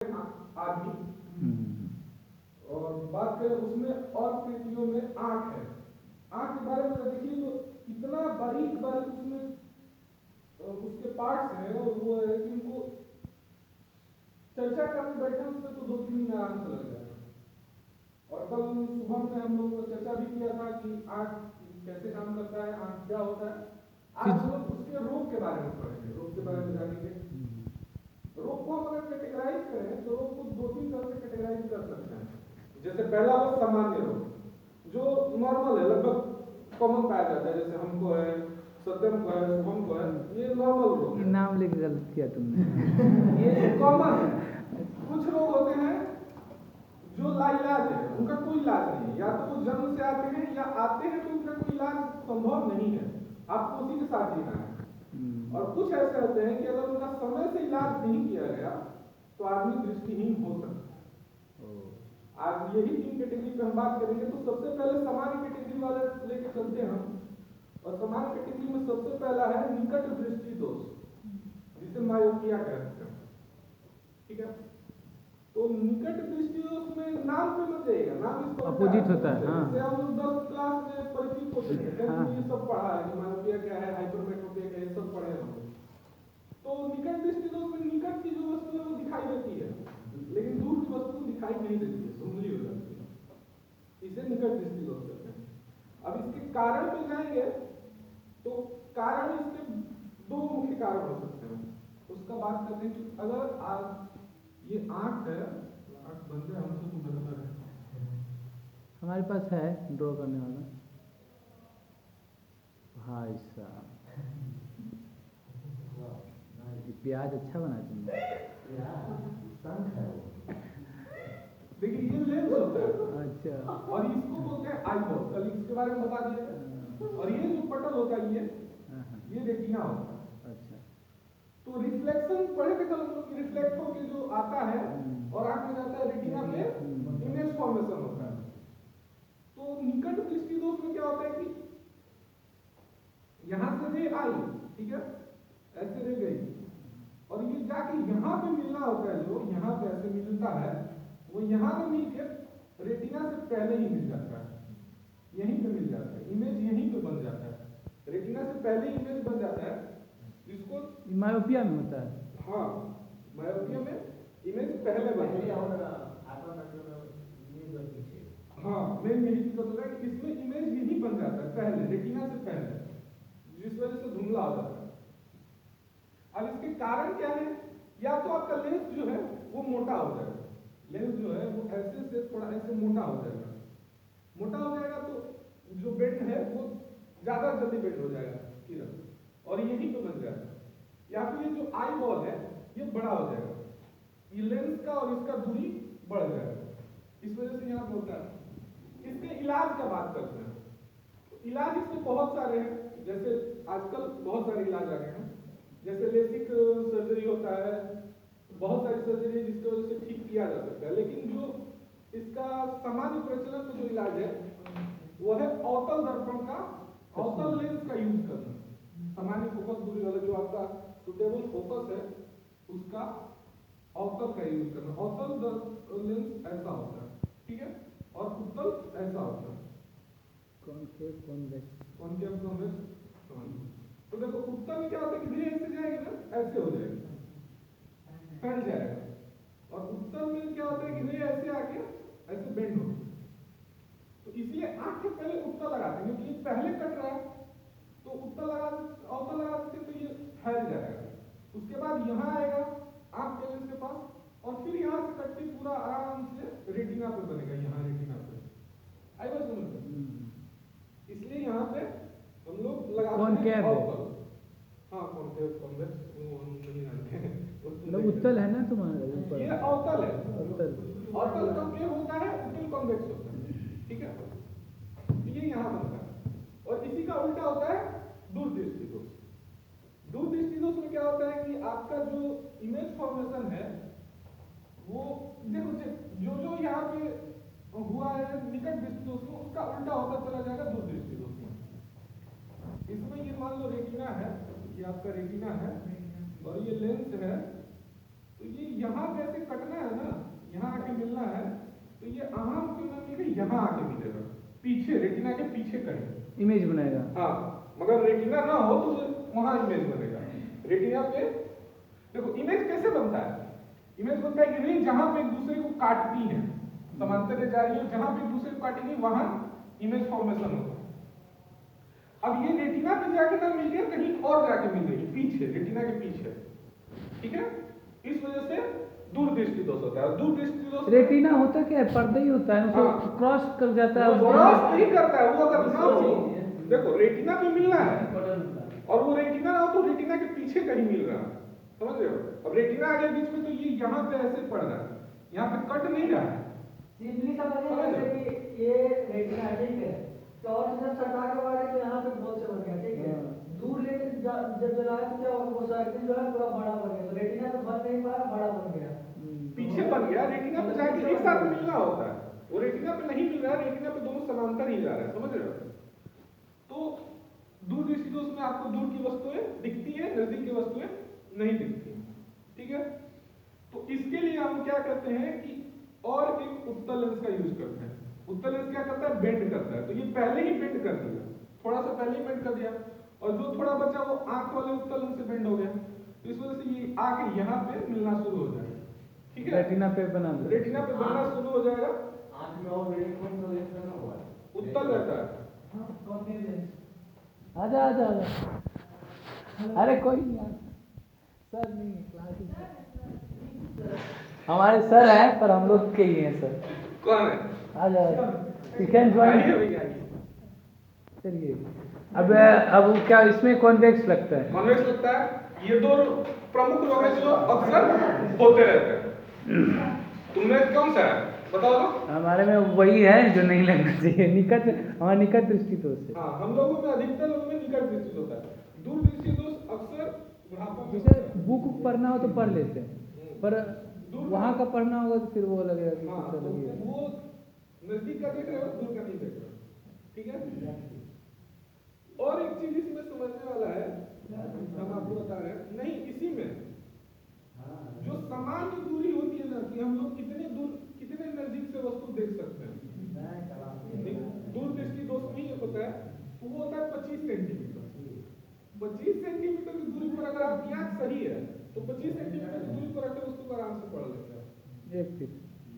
आदमी और बात करें उसमें और कृतियों में आंख है। आंख के बारे में देखिए तो इतना बारीक बारीक उसमें उसके पार्ट्स हैं और वो है कि उनको चर्चा करने बैठे उसमें तो 2-3 दिन आराम से लग जाएगा। और कल सुबह में हम लोग चर्चा भी किया था कि आंख कैसे काम करता है, आंख क्या होता है। आज हम लोग उसके रोग के बारे में पढ़ेंगे, रोग के बारे में जानेंगे। रोग को हम अगर कैटेगराइज करें तो रोग को 2-3 तरह से कैटेगराइज कर सकते हैं। जैसे पहला वो सामान्य रोग जो नॉर्मल है, लगभग कॉमन पाया जाता है, जैसे हमको है, सत्यम को है, शुभम को है, ये नॉर्मल रोग है। नाम लेके गलत किया तुमने। ये कॉमन है। कुछ रोग होते हैं जो लाइलाज है, उनका कोई इलाज नहीं है, या तो वो जन्म से आते हैं या आते हैं तो उनका कोई इलाज संभव नहीं है, आपको उसी के साथ जीना है। और कुछ ऐसे होते हैं कि अगर उनका समय से इलाज नहीं किया गया तो आदमी दृष्टिहीन हो सकता है। आज यही 3 कैटेगरी पे हम बात करेंगे। तो सबसे पहले सामान्य कैटेगरी वाले लेके चलते हैं हम। और सामान्य कैटेगरी में सबसे पहला है निकट दृष्टि दोष, जिसे मायोपिया कहते हैं। ठीक है, तो निकट दृष्टि दोष में नाम पे मत जाइएगा, नाम इसको अपोजिट होता है। हाँ, जैसे हम 10 क्लास में परिचित होते हैं, ये सब पढ़ा है कि मायोपिया क्या है, हाइपरमेट्रोपिया क्या है, ये सब पढ़े हैं। तो निकट दृष्टि दोष में निकट की जो वस्तु है वो दिखाई देती है, लेकिन दूर की वस्तु दिखाई नहीं देती है, धुंधली हो जाती है। इसे निकट दृष्टि दोष कहते हैं। अब इसके कारण पे जाएंगे तो कारण इसके 2 मुख्य कारण हो सकते हैं। उसका बात करते हैं कि अगर आज ये आंख है, आंख बंद है, हमसे तो बेहतर है, हमारे पास है ड्रॉ करने वाला भाई साहब। प्याज अच्छा बना तुमने। देखिए ये लेंस होता है। अच्छा, और इसको बोलते हैं आईबॉल, कल इसके बारे में बता दिया। और ये जो पटल होता है ये रेटिना होता है। अच्छा, तो रिफ्लेक्शन पढ़े थे कल हम लोग, रिफ्लेक्ट होके जो आता है और आंख में जाता है, रेटिना पे इमेज फॉर्मेशन होता है। तो निकट दृष्टि दोष में क्या होता है कि यहां से रे आई, ठीक है, ऐसे रे गई और ये जाके यहाँ पे मिलना होता है, जो यहाँ पे ऐसे मिलता है वो यहाँ पे मिल के रेटिना से पहले ही मिल जाता है, यहीं पे मिल जाता है, इमेज यहीं पे बन जाता है, रेटिना से पहले इमेज बन जाता है, जिसको मायोपिया में होता है। हाँ, मायोपिया में इमेज पहले बनती है। हाँ, मेन यही दिक्कत होता है कि इसमें इमेज यही बन जाता है पहले, रेटिना से पहले, जिस वजह से धुंधला हो जाता है। अब इसके कारण क्या है? या तो आपका लेंस जो है वो मोटा हो जाएगा, लेंस जो है वो ऐसे से थोड़ा ऐसे मोटा हो जाएगा। मोटा हो जाएगा तो जो बेंड है वो ज्यादा जल्दी बेंड हो जाएगा किरण, और यही तो बन जाएगा। या फिर ये जो आई बॉल है ये बड़ा हो जाएगा, ये लेंस का और इसका दूरी बढ़ जाएगा, इस वजह से यहाँ पे होता है। इसके इलाज का बात करते हैं। तो इलाज इसके बहुत सारे हैं, जैसे आजकल बहुत सारे इलाज आ गए हैं, जैसे लेसिक सर्जरी होता है, बहुत सारी सर्जरी जिसकी वजह से ठीक किया जा सकता है। लेकिन जो इसका सामान्य प्रचलन में जो इलाज है वो है अवतल दर्पण का, अवतल लेंस का यूज करना। सामान्य फोकस दूरी वाला जो आपका सुटेबल फोकस है उसका अवतल का यूज करना। अवतल लेंस ऐसा होता है, ठीक है, और उत्तल ऐसा होता है। Concave convex, concave convex. तो देखो उत्तल में क्या होता है कि धीरे ऐसे जाएगा ना, ऐसे हो जाएगा, फैल जाएगा। और उत्तल में क्या होता है कि धीरे ऐसे आके ऐसे बेंड हो। तो इसलिए आंख के पहले उत्तल लगाते हैं, क्योंकि ये पहले कट रहा है तो उत्तल लगा, अवतल लगा देते तो ये फैल जाएगा। उसके बाद यहाँ आएगा आंख के लेंस के पास, और फिर यहाँ से कट के पूरा आराम से रेटिना पे बनेगा, यहाँ रेटिना पे। आई बात समझ में? इसलिए यहाँ पे हम लोग लगाते हैं अवतल। हाँ, कॉनकेव कॉन्वेक्स वो हम नहीं जानते हैं, मतलब उत्तल है ना तुम्हारा ऊपर, ये अवतल है। उत्तल, अवतल कॉनकेव होता है, उत्तल कॉन्वेक्स होता है, ठीक है। ये यहाँ बनता है। और इसी का उल्टा होता है दूरदृष्टि दोष। दूरदृष्टि दोष में क्या होता है कि आपका जो इमेज फॉर्मेशन है वो देखो जो यहाँ पे हुआ है निकट दृष्टि दोष में, उसका उल्टा होता चला जाएगा दूरदृष्टि दोष में। इसमें ये मान लो रेटिना है, ये आपका रेटिना है और ये लेंस है, तो ये यहाँ पे ऐसे कटना है ना, यहाँ आके मिलना है, तो ये आम क्यों ना मिले, यहाँ आके मिलेगा, पीछे रेटिना के पीछे कहीं इमेज बनेगा। हाँ, मगर रेटिना ना हो तो वहां इमेज बनेगा। रेटिना पे देखो इमेज कैसे बनता है, इमेज बनता है कि रे जहां पे एक दूसरे को काटती है, समांतर रे जा रही है, जहां पे एक दूसरे को काटेगी वहां इमेज फॉर्मेशन होगा। अब ये रेटिना पे जाके ना मिल गया, कहीं और जाके मिल गई पीछे, रेटिना के पीछे, ठीक है। इस वजह से दूरदृष्टि दोष होता है। दूरदृष्टि दोष रेटिना होता क्या है, पर्दा ही होता है, उसको हाँ। क्रॉस कर जाता है। क्रॉस नहीं करता है वो, अगर ना हो, देखो रेटिना पे मिलना है और वो रेटिना ना हो तो रेटिना के पीछे कहीं मिल रहा है, समझ रहे हो। अब रेटिना आ गया बीच में तो ये यहाँ पे ऐसे पड़ रहा है, यहाँ पे कट नहीं रहा है। सिंपली समझिए कि ये रेटिना ठीक है, तो और जब सटा के वाले तो यहाँ पे बहुत से बन गया, ठीक है। दूर लेके जब जलाया तो क्या होगा, वो सर्किल जो है पूरा बड़ा बन गया, तो रेटिना तो बन नहीं पाया, बड़ा बन गया, पीछे बन गया। रेटिना पे जाके एक साथ मिलना होता है, वो रेटिना पे नहीं मिल रहा है, रेटिना पे दोनों समांतर ही जा रहे हैं, समझ रहे हो। तो दूरदृष्टि दोष में आपको दूर की वस्तुएं दिखती है, नजदीक की वस्तुएं नहीं दिखती, ठीक है। तो इसके लिए हम क्या करते हैं कि और एक उत्तल लेंस का यूज करते हैं। उत्तल लेंस क्या करता है, बेंड करता है, तो ये पहले ही बेंड कर दिया, थोड़ा सा पहले ही बेंड कर दिया, और जो थोड़ा बचा वो आंख वाले उत्तल लेंस से बेंड हो गया, तो इस वजह से ये आके यहाँ पे मिलना शुरू हो जाएगा, ठीक है। रेटिना पे बना दो, रेटिना पे बनना शुरू हो जाएगा, आंख में और रेटिना हुआ है, उत्तल रहता है। आजा आजा आजा, अरे कोई नहीं आता सर, नहीं है क्लास, हमारे सर हैं पर हम लोग के ही हैं सर। कौन है? आजा आजा, यू कैन ज्वाइन। चलिए अब क्या इसमें कॉन्वेक्स लगता है? कॉन्वेक्स लगता है, ये दो प्रमुख रोग हैं जो अक्सर होते रहते हैं। तुमने कौन सा है बताओ तो? हमारे में वही है जो नहीं लगना चाहिए, निकट, हमारा निकट दृष्टि दोष है। हाँ, हम लोगों में अधिकतर लोगों में निकट दृष्टि होता है। दूर दृष्टि दोष अक्सर बुढ़ापा में जैसे बुक पढ़ना हो तो पढ़ लेते हैं, पर वहाँ का पढ़ना होगा तो फिर वो लगेगा कि हाँ, कुछ अलग ही है। वो नजदीक का देख रहे हो, दूर का नहीं देख रहे हो, ठीक है। और एक चीज इसमें समझने वाला है, हम आपको बता रहे हैं, नहीं इसी में जो सामान्य दूरी होती है ना, कि हम लोग कितने दूर, कितने नजदीक से वस्तु देख सकते हैं, दूर दृष्टि दोष में ये होता है, तो वो होता है 25 सेंटीमीटर। 25 सेंटीमीटर की दूरी पर अगर आपकी आंख सही है तो 25 सेंटीमीटर की दूरी पर रखे वस्तु को आराम से पढ़ लेते हैं। 1 फीट।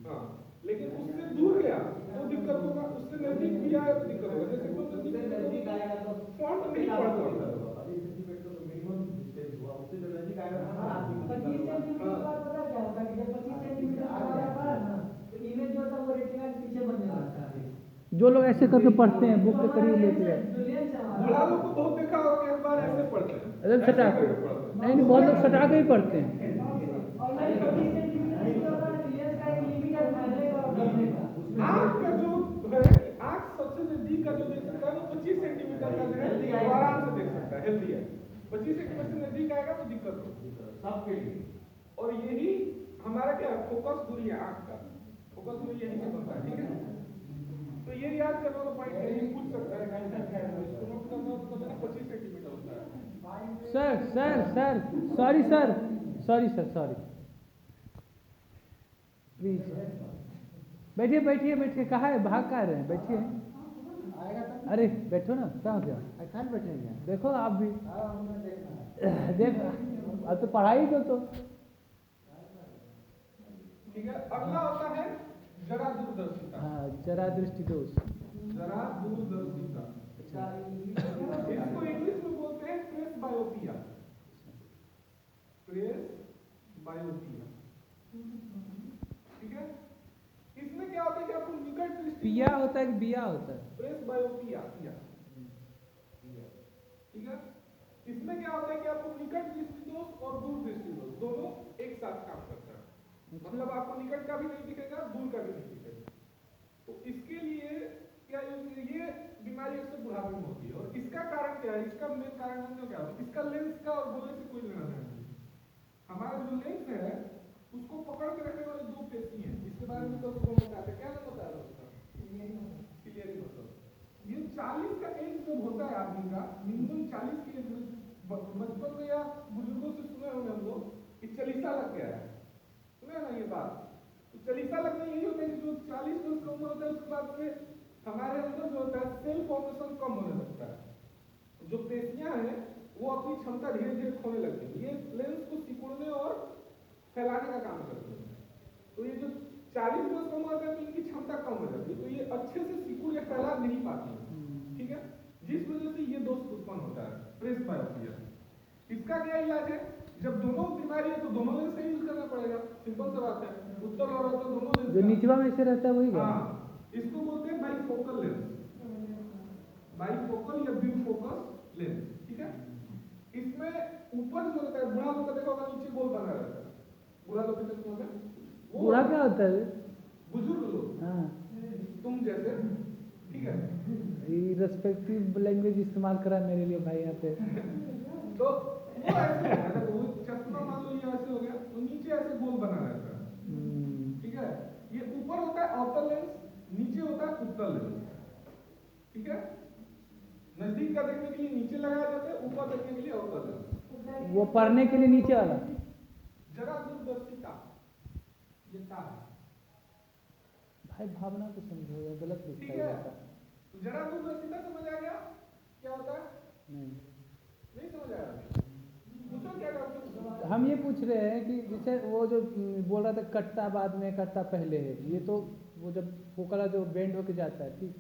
हाँ, लेकिन उससे दूर गया तो दिक्कत होगा, उससे नजदीक भी आया तो दिक्कत होगा। जैसे कोई नजदीक आएगा तो फॉन्ट नहीं पढ़ पाता, 25 सेंटीमीटर का पता क्या होता है कि जब 25 सेंटीमीटर हमारा पड़ा ना, तो इमेज जो था वो रेटिना के पीछे बनने लगता है। जो लोग ऐसे करके पढ़ते हैं, बुक के करीब लेते हैं, बुढ़ा लोग को बहुत देखा होगा कि अखबार ऐसे पढ़ते हैं, अरे सटा के, नहीं नहीं बहुत लोग सटा के ही पढ़ते हैं। और 25 सेंटीमीटर जो होता है लेंस का एक लिमिट है बढ़ने का और घटने का। आंख का जो है, आंख सबसे नजदीक का जो देख सकता है वो 25 सेंटीमीटर का जो है वो आराम से देख सकता है, हेल्दी है। 25 सेंटीमीटर से नजदीक आएगा तो दिक्कत हो सबके लिए। और यही हमारा क्या फोकस दूरी है, आंख का फोकस दूरी यही से बनता है, ठीक है। तो ये याद करना तो पॉइंट कहीं पूछ सकता है, कहीं तक है इसको नोट करना तो पता 25 सेंटीमीटर होता है। Sir sir sir sorry sir, sorry sir, sorry, please बैठिए बैठिए बैठिए, कहाँ है, भाग कहाँ रहे हैं, बैठिए। अरे बैठो ना, क्या हो गया, बैठेंगे, देखो आप भी देख, अब तो पढ़ाई तो ठीक है। अगला होता है जरा दूरदर्शिता। हाँ, जरा दृष्टि दोष, जरा दूरदर्शिता, इसको इंग्लिश में बोलते हैं प्रेस बायोपिया। प्रेस बायोपिया, ठीक है। इसमें क्या होता है कि आपको निकट दृष्टि, पिया होता है कि बिया होता है? प्रेस बायोपिया, ठीक है। इसमें क्या होता है कि आपको निकट दृष्टि दोष और दूर दृष्टि दोष दोनों एक साथ काम करता है। मतलब आपको निकट का भी नहीं दिखेगा, दूर का भी नहीं दिखेगा। तो इसके लिए क्या ये बीमारी अक्सर बुढ़ापे में होती है। और इसका कारण क्या है, इसका मेन कारण समझो क्या है, इसका लेंस का और बोलने से कोई लेना देना नहीं। हमारा जो लेंस है उसको पकड़ के रखने वाले दो पेशी हैं, इसके बारे में तो आपको बताते, क्या नाम बताया उसका, क्लियरिंग मसल। ये 40 का एज जब होता है आदमी का, मिनिमम 40 की एज में, बचपन में या बुजुर्गों से सुने होंगे हम लोग कि चलीसा लग गया है, समझ रहे हैं ना ये बात? तो चालीसा लगना यही होता है कि जो 40 वर्ष का उम्र होता है उसके बाद में हमारे अंदर जो होता है सेल फॉर्मेशन कम होने लगता है, जो पेशियां हैं वो अपनी क्षमता धीरे धीरे खोने लगती है, ये लेंस को सिकुड़ने और फैलाने का काम करते हैं। तो ये जो 40 वर्ष का उम्र होता है तो इनकी क्षमता कम हो जाती है, तो ये अच्छे से सिकुड़ या फैला नहीं पाती है, ठीक है, जिस वजह से ये दोष उत्पन्न होता है प्रेस बायोपिया। इसका क्या इलाज है? जब दोनों बीमारी है तो दोनों लेंस से यूज करना पड़ेगा, सिंपल सा बात है, उत्तर और तो दोनों लेंस जो नीचवा में से रहता है वही क्या? हाँ, इसको बोलते हैं बाइफोकल लेंस, बाइफोकल या बिफोकस लेंस, ठीक है। इसमें ऊपर जो होता है, बूढ़ा लोग का देखा होगा नीचे गोल बना रहता है, बूढ़ा लोग के चश्मा में बूढ़ा क्या होता है? बुजुर्ग लोग, हाँ, तुम जैसे, ठीक है। ये रेस्पेक्टिव लैंग्वेज इस्तेमाल करा मेरे लिए भाई यहाँ पे। तो वो ऐसे है, तो वो चश्मा मान लो ये ऐसे हो गया, तो नीचे ऐसे गोल बना रहता है, ठीक है। ये ऊपर होता है आउटर लेंस, नीचे होता है उत्तर लेंस, ठीक है। नजदीक का देखने के लिए नीचे लगाया जाता है, ऊपर देखने के लिए आउटर लेंस। वो पढ़ने के लिए नीचे वाला जरा दूरदर्शिता ये क्या है भाई, भावना को समझो या गलत ठीक लिखता है। है। तो जरा दूरदर्शिता समझ आ गया क्या होता है? नहीं समझ आया? पूछो क्या करते? हम ये पूछ रहे हैं कि जैसे वो जो बोल रहा था कट्टा बाद में कट्टा पहले है, ये तो वो जब फोकला जो बेंड होके जाता है, ठीक,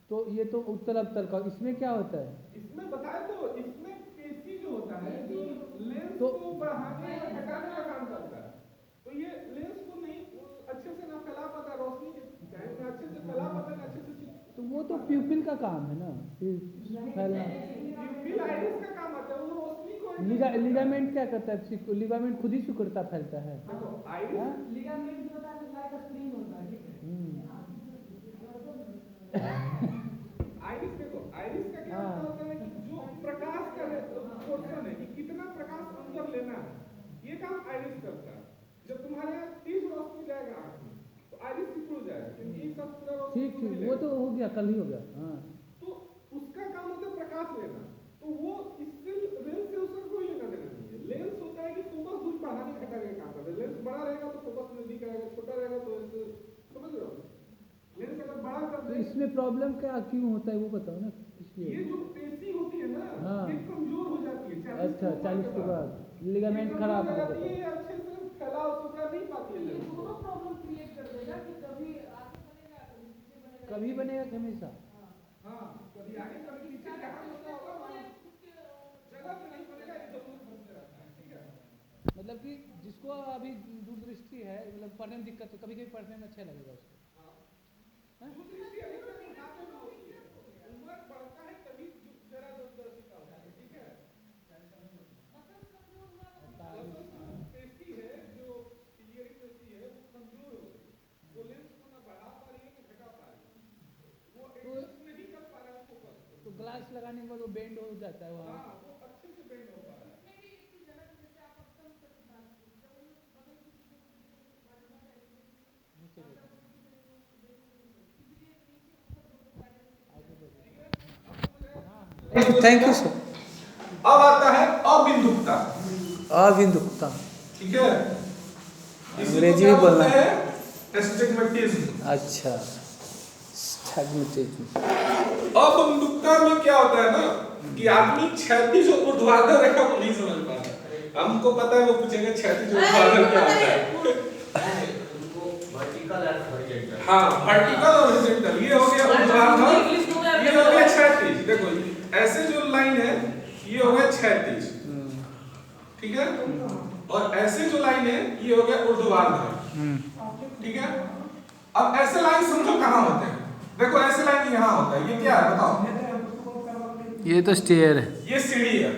तो ये तो उत्तल अवतल का, इसमें क्या होता है? इसमें बताए तो इसमें पेशी जो होता है जो लेंस तो को बढ़ाने और घटाने का काम करता है, तो ये लेंस को नहीं अच्छे से ना फैला पाता, रोशनी के टाइम में अच्छे से फैला पाता, ना अच्छे से, तो वो तो प्यूपिल का काम है ना, फैलना। प्यूपिल आइरिस का काम आता है, वो रोशनी को लिगामेंट क्या करता है? लिगामेंट खुद ही सिकुड़ता फैलता है। देखो आइरिस लिगामेंट जो होता है लाइक अ स्प्रिंग होता है, ठीक है। आइरिस देखो, आइरिस का क्या होता है कि जो प्रकाश का पोर्शन है कि कितना प्रकाश अंदर लेना है, ये काम आइरिस करता है। जब तुम्हारे यहाँ 30 रोशनी जाएगा आँख में तो आइरिस सिकुड़ जाएगा, क्योंकि ये सब पूरा रोशनी ठीक, वो तो हो गया, कल ही हो गया। हाँ, तो उसका काम होता है प्रकाश लेना, तो वो इससे लेंस से उसका कोई लेना देना नहीं है। लेंस होता है कि फोकस दूर बढ़ाने घटाने का काम करता है। लेंस बड़ा रहेगा तो फोकस नजदीक आएगा, छोटा रहेगा तो ऐसे, समझ रहे हो? लेंस अगर बड़ा कर तो दे, इसमें प्रॉब्लम क्या क्यों होता है वो बताओ ना, इसलिए। ये जो पेशी होती है ना, हाँ। ये कमजोर हो जाती है 40 अच्छा, 40 के बाद लिगामेंट खराब हो जाता है। ये अच्छे से फैलाव सुकड़ा नहीं पाती है लेंस। दोनों प्रॉब्लम क्रिएट कर देगा कि कभी आगे बनेगा, कभी पीछे बनेगा। कभी बनेगा कि हमेशा? हाँ, कभी आगे कभी पीछे जहाँ होता होगा जगह पे नहीं बनेगा, इधर उधर बनते रहता है, ठीक है। मतलब कि जिसको अभी दूरदृष्टि है, मतलब पढ़ने में दिक्कत है, कभी कभी पढ़ने में अच्छा लगेगा उसको। दूरदृष्टि अभी तक बुढ़ापे में होती है, उम्र बढ़ता है तभी जरा दूरदर्शिता होता है, ठीक है। पेशी है जो क्लियरी पेशी है वो कमजोर हो गई, वो लेंस को ना बढ़ा पा रही है ना घटा पा रही है, वो एडजस्ट नहीं कर पा रहा है फोकस को। तो ग्लास लगाने के बाद वो बेंड हो जाता है वहाँ। हाँ, वो अच्छे से बेंड हो पा रहा है। नीचे देखो। Thank you sir. अब आता है अबिंदुकता, अबिंदुकता, ठीक है। अंग्रेजी में बोलना है। एस्टिग्मेटिज्म। अच्छा, स्टैग्मेटिज्म। अबिंदुकता में क्या होता है ना कि आदमी क्षैतिज और ऊर्ध्वाधर रेखा को नहीं समझ पाता। हमको पता है, वो पूछेंगे क्षैतिज और ऊर्ध्वाधर क्या होता है। हाँ, वर्टिकल और हॉरिजॉन्टल, ये हो गया ऊर्ध्वाधर, ये हो गया क्षैतिज। देखो ऐसे जो लाइन है ये हो गया क्षैतिज, ठीक है, और ऐसे जो लाइन है ये हो गया ऊर्ध्वाधर, ठीक है। अब ऐसे लाइन समझो कहाँ होते हैं। देखो ऐसे लाइन यहाँ होता है, ये क्या है बताओ? ये तो स्टेयर है, ये सीढ़ी है।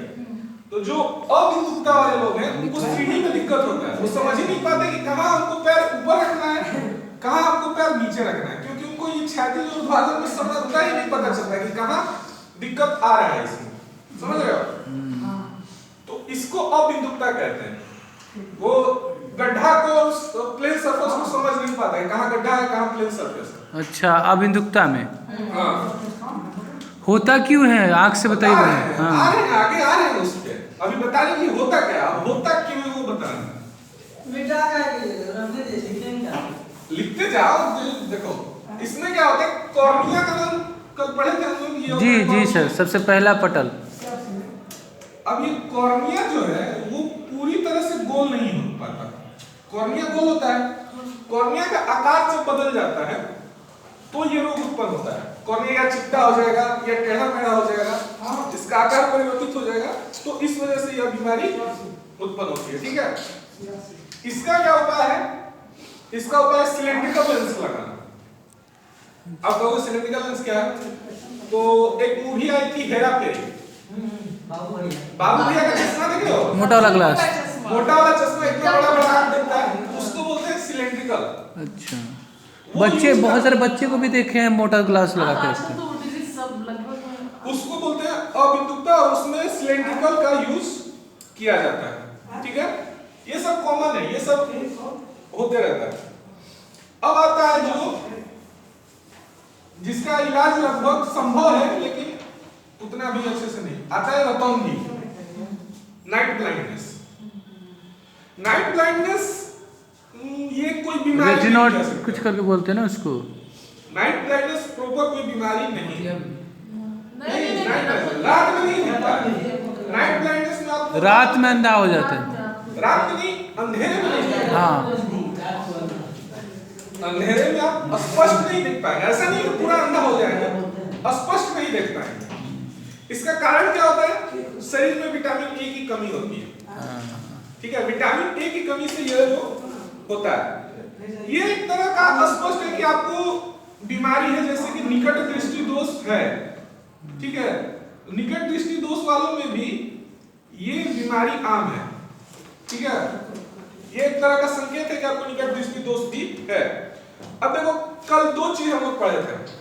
तो जो अबिंदुकता वाले लोग हैं उनको सीढ़ी में दिक्कत होता है, वो समझ ही नहीं पाते कि कहाँ हमको पैर ऊपर रखना है, कहाँ हमको पैर नीचे रखना है, क्योंकि उनको ये क्षैतिज और ऊर्ध्वाधर में समझता ही नहीं पता चलता कि कहाँ दिक्कत आ रहा है इसमें, समझ रहे हो? तो इसको अबिंदुकता कहते हैं। वो गड्ढा को, प्लेन सरफेस को समझ नहीं पाता है, कहाँ गड्ढा है कहाँ प्लेन सरफेस है। अच्छा, अबिंदुकता में हाँ, होता क्यों है? आँख से बताइए। आ रहे हैं आगे आ रहे हैं उस पे, अभी बता रहे हैं होता क्या, अब होता क्यों है वो बता रहे हैं। मिटा क्या लिखते जाओ। देखो इसमें क्या होता है, कॉर्निया का नाम कल पढ़े थे हम लोग, ये होता जी है जी कॉर्निया। सर, सबसे पहला पटल। अब ये कॉर्निया जो है वो पूरी तरह से गोल नहीं हो पाता। कॉर्निया गोल होता है, कॉर्निया का आकार जब बदल जाता है तो ये रोग उत्पन्न होता है। कॉर्निया या चिपटा हो जाएगा या टेढ़ा मेढ़ा हो जाएगा, इसका आकार परिवर्तित हो जाएगा, तो इस वजह से यह बीमारी उत्पन्न होती है। ठीक है, इसका क्या उपाय है? इसका उपाय सिलेंड्रिकल लेंस लगाना। अब कहोगे सिलेंड्रिकल लेंस क्या है? तो एक मूवी आई थी हेरा फेरी, बाबू भैया का चश्मा देखे हो, मोटा वाला ग्लास। मोटा वाला चश्मा इतना बड़ा बड़ा दिखता है, उसको बोलते हैं सिलेंड्रिकल। अच्छा, बच्चे बहुत सारे बच्चे को भी देखे हैं मोटा ग्लास लगा के रखते हैं। उसको बोलते हैं अबिंदुकता, और उसमें सिलेंड्रिकल का यूज किया जाता है। ठीक है, ये सब कॉमन है, ये सब होते रहता है। अब आता है जो जिसका इलाज लगभग संभव है लेकिन उतना भी अच्छे से नहीं आता है, रतौंधी, नाइट ब्लाइंडनेस। नाइट ब्लाइंडनेस ये कोई बीमारी रेटिनॉट नहीं कह सकते। कुछ करके बोलते हैं ना उसको। नाइट ब्लाइंडनेस प्रॉपर कोई बीमारी नहीं है। नहीं, रात में नहीं दिखता है। नाइट ब्लाइंडनेस में आप रात में अंधा हो जाते हैं। रात में नहीं, अंधेरे में नहीं दिखता। हाँ, अंधेरे में आप स्पष्ट नहीं देख पाएंगे। ऐसा नहीं कि पूरा अंधा हो जाएगा, स्पष्ट नहीं देख पाएंगे। इसका कारण क्या होता है? शरीर में विटामिन ए की कमी होती है। ठीक है, विटामिन ए की कमी से यह जो होता है, ये एक तरह का स्पष्ट है कि आपको बीमारी है, जैसे कि निकट दृष्टि दोष है। ठीक है, निकट दृष्टि दोष वालों में भी ये बीमारी आम है। ठीक है, ये एक तरह का संकेत है कि आपको निकट दृष्टि दोष भी है। अब देखो, कल दो चीज हम लोग पढ़े थे।